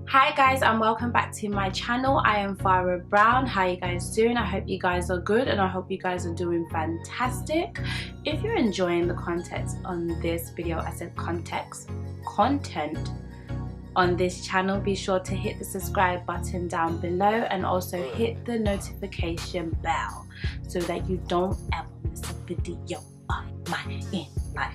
Hi guys, and welcome back to my channel. I am Fara Brown. How you guys doing? I hope you guys are good and I hope you guys are doing fantastic. If you're enjoying the content on this video, I said content on this channel, be sure to hit the subscribe button down below and also hit the notification bell so that you don't ever miss a video of mine in life.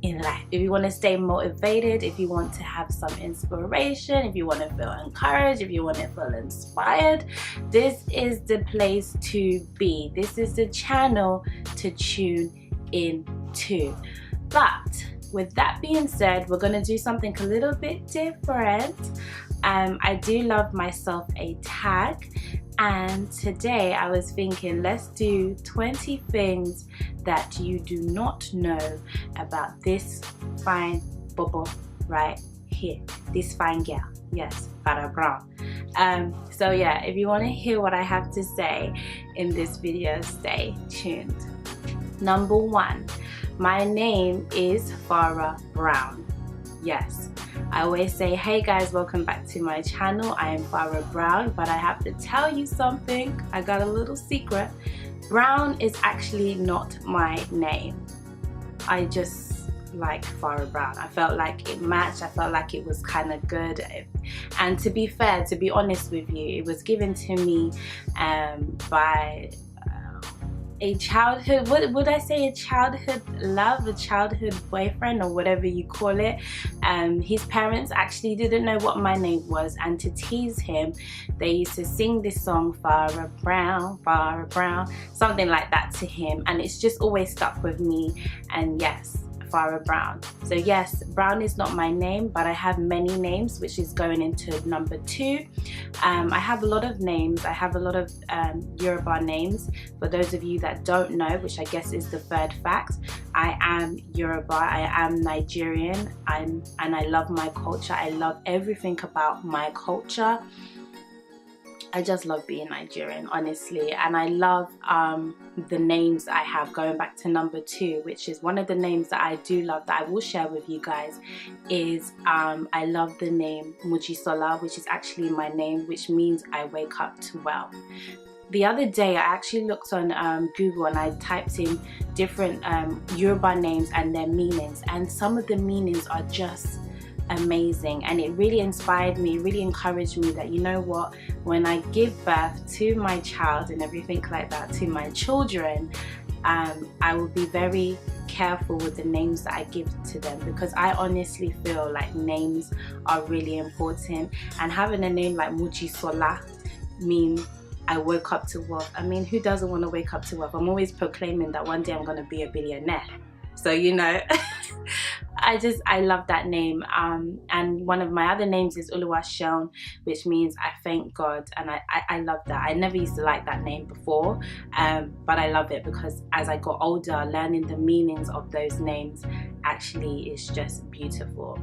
In life. If you want to stay motivated, if you want to have some inspiration, if you want to feel encouraged, if you want to feel inspired, this is the place to be. This is the channel to tune into. But with that being said, we're going to do something a little bit different. I do love myself a tag, and today I was thinking let's do 20 things that you do not know about this fine bubble right here, this fine girl. Yes, Fara Brown. So yeah, if you want to hear what I have to say in this video, stay tuned. Number 1, my name is Fara Brown. Yes, I always say, hey guys, welcome back to my channel. I am Fara Brown, but I have to tell you something. I got a little secret. Brown is actually not my name. I just like Fara Brown. I felt like it matched. I felt like it was kind of good. And to be fair, to be honest with you, it was given to me by a childhood, what would I say, a childhood love, a childhood boyfriend, or whatever you call it. His parents actually didn't know what my name was, and to tease him, they used to sing this song, Fara Brown, something like that to him, and it's just always stuck with me. And yes, Fara Brown. So yes, Brown is not my name, but I have many names, which is going into number 2. I have a lot of names. I have a lot of Yoruba names. For those of you that don't know, which I guess is the third fact, I am Yoruba, I am Nigerian, and I love my culture. I love everything about my culture. I just love being Nigerian, honestly, and I love the names I have. Going back to number 2, which is one of the names that I do love, that I will share with you guys, is I love the name Mojisola, which is actually my name, which means I wake up to wealth. The other day I actually looked on Google and I typed in different Yoruba names and their meanings, and some of the meanings are just amazing, and it really inspired me, really encouraged me that, you know what, when I give birth to my child and everything like that, to my children, I will be very careful with the names that I give to them, because I honestly feel like names are really important. And having a name like Mojisola means I woke up to wealth. I mean, who doesn't want to wake up to wealth? I'm always proclaiming that one day I'm going to be a billionaire. So, you know, I love that name. And one of my other names is Oluwaseun, which means I thank God. And I love that. I never used to like that name before, but I love it because as I got older, learning the meanings of those names actually is just beautiful.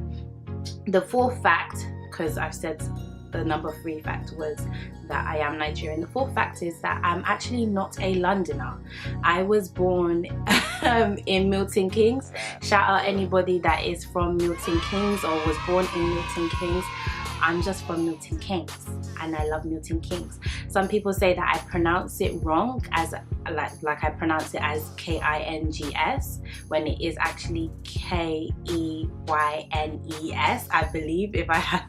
The 4th fact, because I've said the number 3 fact was that I am Nigerian. The 4th fact is that I'm actually not a Londoner. I was born in Milton Keynes. Shout out anybody that is from Milton Keynes or was born in Milton Keynes. I'm just from Milton Keynes and I love Milton Keynes. Some people say that I pronounce it wrong, as like I pronounce it as K-I-N-G-S when it is actually K-E-Y-N-E-S, I believe. If I have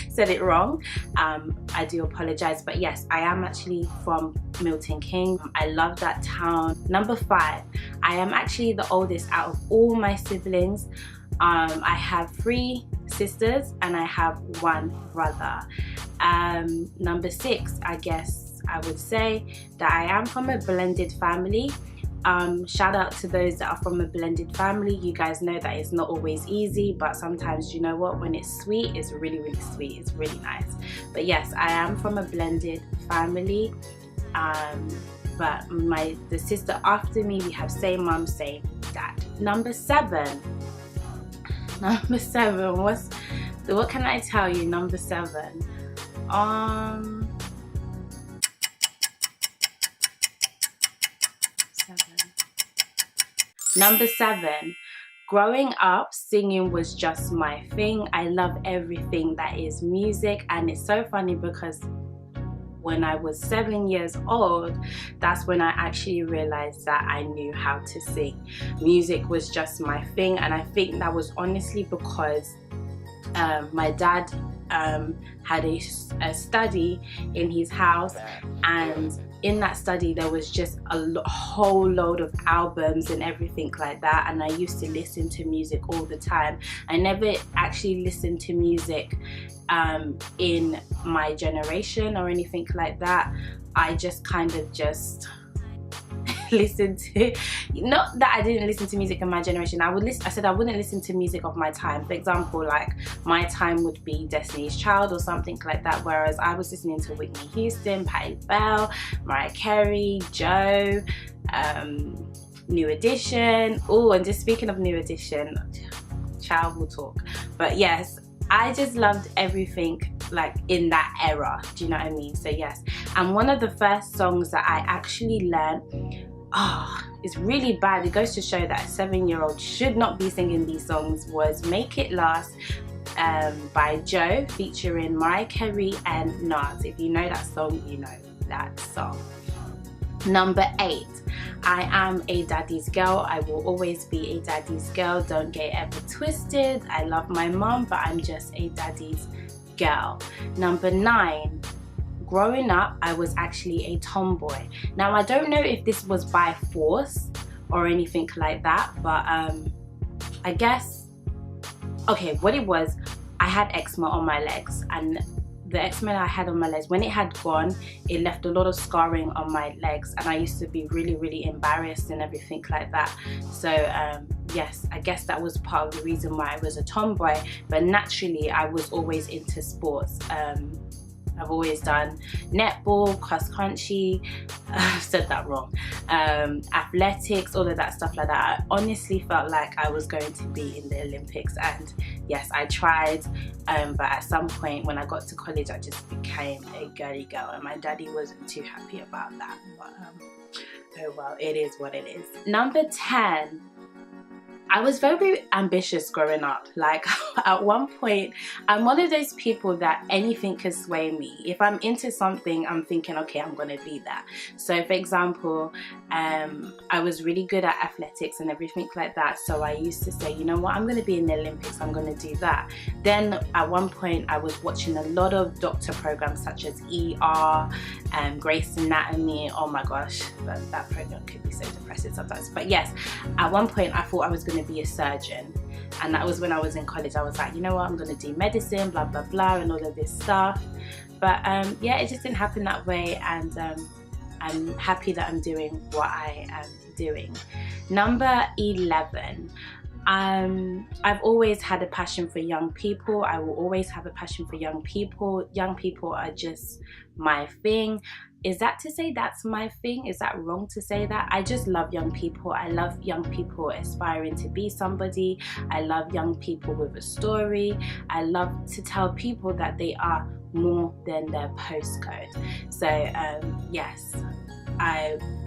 said it wrong, I do apologize, but yes, I am actually from Milton Keynes. I love that town. Number 5, I am actually the oldest out of all my siblings. I have 3 sisters and I have 1 brother. Number 6, I guess I would say that I am from a blended family. Shout out to those that are from a blended family. You guys know that it's not always easy, but sometimes, you know what, when it's sweet, it's really, really sweet. It's really nice. But yes, I am from a blended family. But the sister after me, we have same mom, same dad. Number 7, what can I tell you? Number 7, Number 7, Growing up, singing was just my thing. I love everything that is music, and it's so funny because when I was 7 years old, that's when I actually realized that I knew how to sing. Music was just my thing, and I think that was honestly because my dad had a study in his house, and in that study there was just a whole load of albums and everything like that, and I used to listen to music all the time. I never actually listened to music in my generation or anything like that. I just kind of just listen to, not that I didn't listen to music in my generation. I said I wouldn't listen to music of my time. For example, like my time would be Destiny's Child or something like that, whereas I was listening to Whitney Houston, Patti LaBelle, Mariah Carey, Joe, New Edition. Oh, and just speaking of New Edition, child will talk. But yes, I just loved everything like in that era, do you know what I mean? So yes, and one of the first songs that I actually learned, it's really bad, it goes to show that a 7-year-old should not be singing these songs, was Make It Last by Joe featuring Mariah Carey and Nas. If you know that song, you know that song. Number 8, I am a daddy's girl. I will always be a daddy's girl. Don't get ever twisted. I love my mom, but I'm just a daddy's girl. Number 9, growing up, I was actually a tomboy. Now, I don't know if this was by force or anything like that, but I guess, okay, what it was, I had eczema on my legs, and the eczema I had on my legs, when it had gone, it left a lot of scarring on my legs, and I used to be really, really embarrassed and everything like that. So yes, I guess that was part of the reason why I was a tomboy, but naturally I was always into sports. I've always done netball, cross country, I said that wrong, athletics, all of that stuff like that. I honestly felt like I was going to be in the Olympics, and yes, I tried, but at some point when I got to college, I just became a girly girl, and my daddy wasn't too happy about that, but oh well, it is what it is. Number 10, I was very ambitious growing up. Like at one point, I'm one of those people that anything can sway me. If I'm into something, I'm thinking, okay, I'm gonna be that. So for example, I was really good at athletics and everything like that. So I used to say, you know what, I'm gonna be in the Olympics, I'm gonna do that. Then at one point, I was watching a lot of doctor programs such as ER, Grey's Anatomy. Oh my gosh, that program could be so depressing sometimes. But yes, at one point I thought I was going to be a surgeon, and that was when I was in college. I was like, you know what, I'm going to do medicine, blah blah blah, and all of this stuff. But yeah, it just didn't happen that way, and I'm happy that I'm doing what I am doing. Number 11. I've always had a passion for young people. I will always have a passion for young people. Young people are just my thing. Is that to say that's my thing? Is that wrong to say that? I just love young people. I love young people aspiring to be somebody. I love young people with a story. I love to tell people that they are more than their postcode. So yes,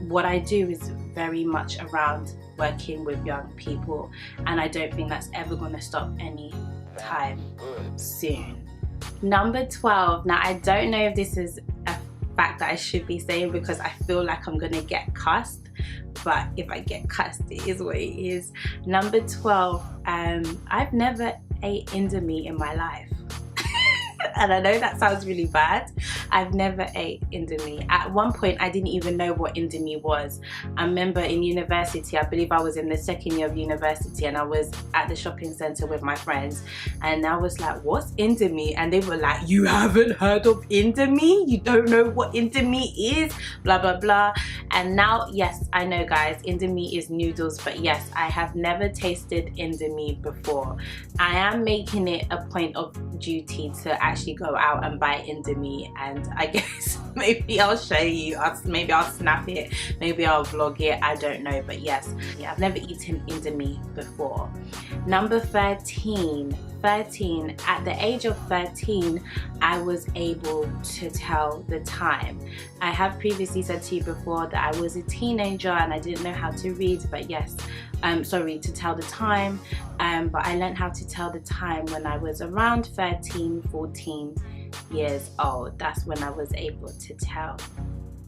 what I do is very much around working with young people, and I don't think that's ever going to stop any time soon. Number 12. Now, I don't know if this is a fact that I should be saying because I feel like I'm gonna get cussed, but if I get cussed, it is what it is. Number 12. I've never ate Indomie in my life. And I know that sounds really bad. I've never ate Indomie. At one point, I didn't even know what Indomie was. I remember in university, I believe I was in the 2nd year of university, and I was at the shopping center with my friends, and I was like, what's Indomie? And they were like, you haven't heard of Indomie? You don't know what Indomie is? Blah, blah, blah. And now, yes, I know guys, Indomie is noodles, but yes, I have never tasted Indomie before. I am making it a point of duty to actually go out and buy Indomie, and I guess maybe I'll show you, maybe I'll snap it, maybe I'll vlog it, I don't know. But yes, yeah, I've never eaten Indomie before. Number 13. At the age of 13, I was able to tell the time. I have previously said to you before that I was a teenager and I didn't know how to read, but yes, sorry, to tell the time, but I learned how to tell the time when I was around 13, 14 years old. That's when I was able to tell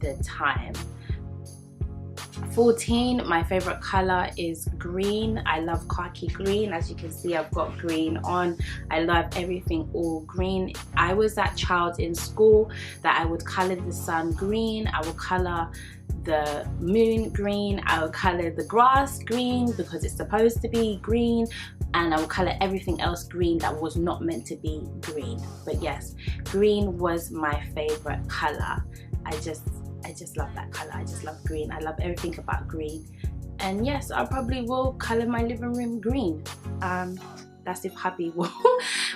the time. 14, my favorite color is green. I love khaki green. As you can see, I've got green on. I love everything all green. I was that child in school that I would color the sun green, I would color the moon green, I would color the grass green because it's supposed to be green, and I would color everything else green that was not meant to be green. But yes, green was my favorite color. I just love that color. I just love green. I love everything about green. And yes, I probably will color my living room green. That's if hubby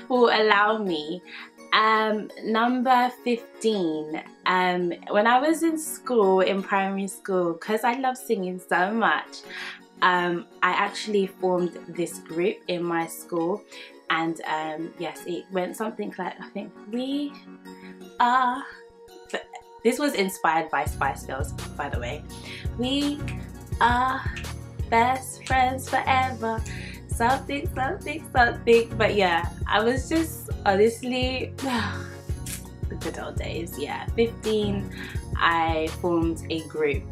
will allow me. Number 15, when I was in school, in primary school, because I love singing so much, I actually formed this group in my school, and yes, it went something like, I think, we are, this was inspired by Spice Girls, by the way. We are best friends forever. Something, something, something. But yeah, I was just honestly, the good old days. Yeah, 15, I formed a group,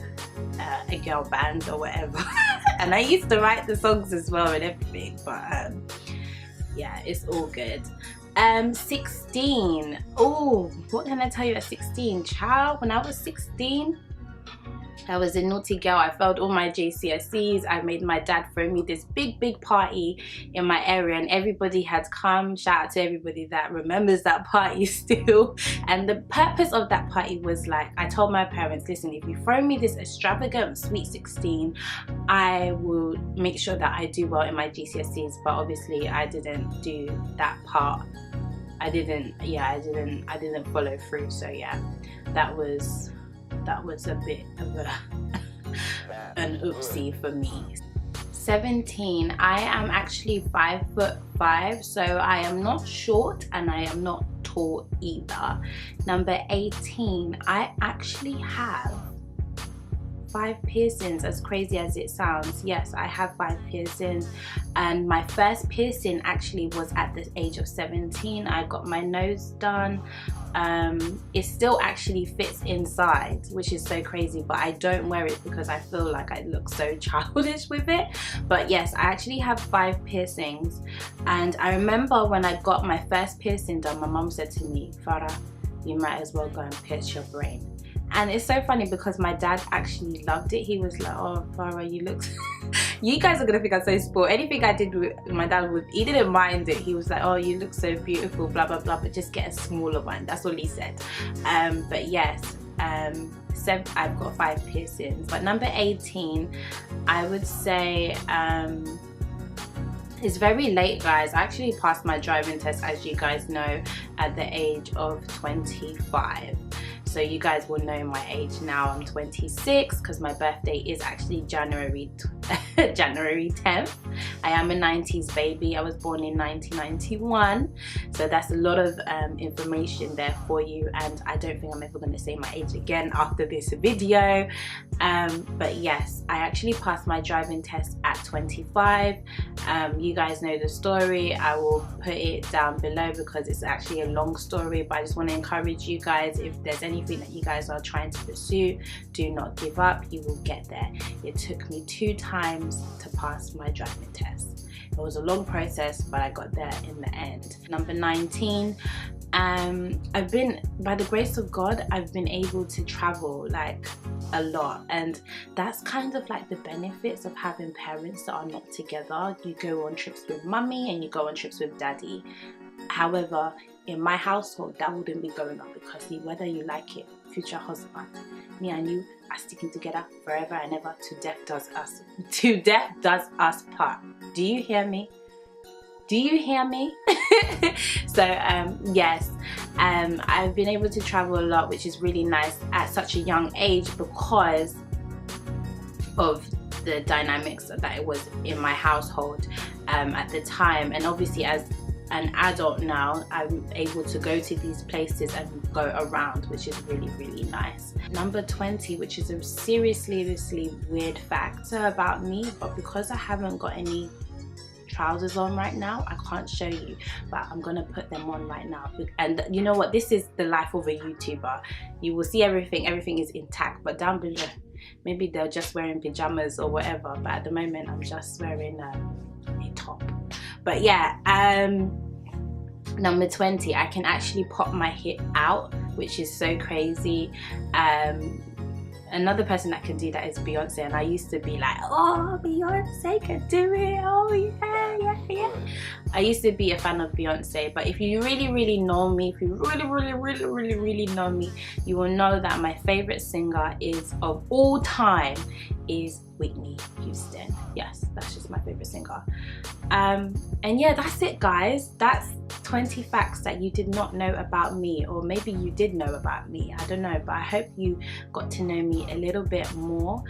a girl band or whatever. And I used to write the songs as well and everything. But yeah, it's all good. 16. Oh, what can I tell you at 16? Child, when I was 16, I was a naughty girl. I failed all my GCSEs. I made my dad throw me this big party in my area, and everybody had come. Shout out to everybody that remembers that party still. And the purpose of that party was like, I told my parents, listen, if you throw me this extravagant sweet 16, I will make sure that I do well in my GCSEs. But obviously I didn't do that part. I didn't follow through. So yeah, that was a bit of an oopsie for me. 17, I am actually 5'5", so I am not short and I am not tall either. Number 18, I actually have 5 piercings, as crazy as it sounds. Yes, I have 5 piercings, and my first piercing actually was at the age of 17. I got my nose done. It still actually fits inside, which is so crazy, but I don't wear it because I feel like I look so childish with it. But yes, I actually have 5 piercings, and I remember when I got my first piercing done, my mum said to me, Fara, you might as well go and pierce your brain. And it's so funny because my dad actually loved it. He was like, oh, Fara, you look... You guys are going to think I'm so spoiled. Anything I did with my dad, he didn't mind it. He was like, oh, you look so beautiful, blah, blah, blah, but just get a smaller one. That's all he said. But yes, I've got 5 piercings. But number 18, I would say... it's very late, guys. I actually passed my driving test, as you guys know, at the age of 25. So you guys will know my age now. I'm 26 because my birthday is actually January 10th. I am a 90s baby. I was born in 1991. So that's a lot of information there for you. And I don't think I'm ever going to say my age again after this video. But yes, I actually passed my driving test at 25. You guys know the story. I will put it down below because it's actually a long story, but I just want to encourage you guys, if there's anything that you guys are trying to pursue, do not give up. You will get there. It took me 2 times to pass my driving test. It was a long process, but I got there in the end. Number 19, I've been, by the grace of God, I've been able to travel like a lot, and that's kind of like the benefits of having parents that are not together. You go on trips with mummy and you go on trips with daddy. However, in my household, that wouldn't be going on because whether you like it, future husband, me and you are sticking together forever and ever, to death does us part. Do you hear me? Do you hear me? So yes, I've been able to travel a lot, which is really nice at such a young age because of the dynamics that it was in my household at the time. And obviously as an adult now, I'm able to go to these places and go around, which is really, really nice. Number 20, which is a seriously weird fact about me, but because I haven't got any trousers on right now, I can't show you, but I'm gonna put them on right now. And you know what, this is the life of a YouTuber. You will see everything is intact, but down below maybe they're just wearing pajamas or whatever, but at the moment I'm just wearing a top. But yeah, number 20, I can actually pop my hip out, which is so crazy. Another person that can do that is Beyonce, and I used to be like, oh, Beyonce can do it, oh yeah. I used to be a fan of Beyonce, but if you really know me, if you really know me, you will know that my favorite singer of all time is Whitney Houston. Yes, that's just my favorite singer. And yeah, that's it guys. That's 20 facts that you did not know about me, or maybe you did know about me, I don't know, but I hope you got to know me a little bit more.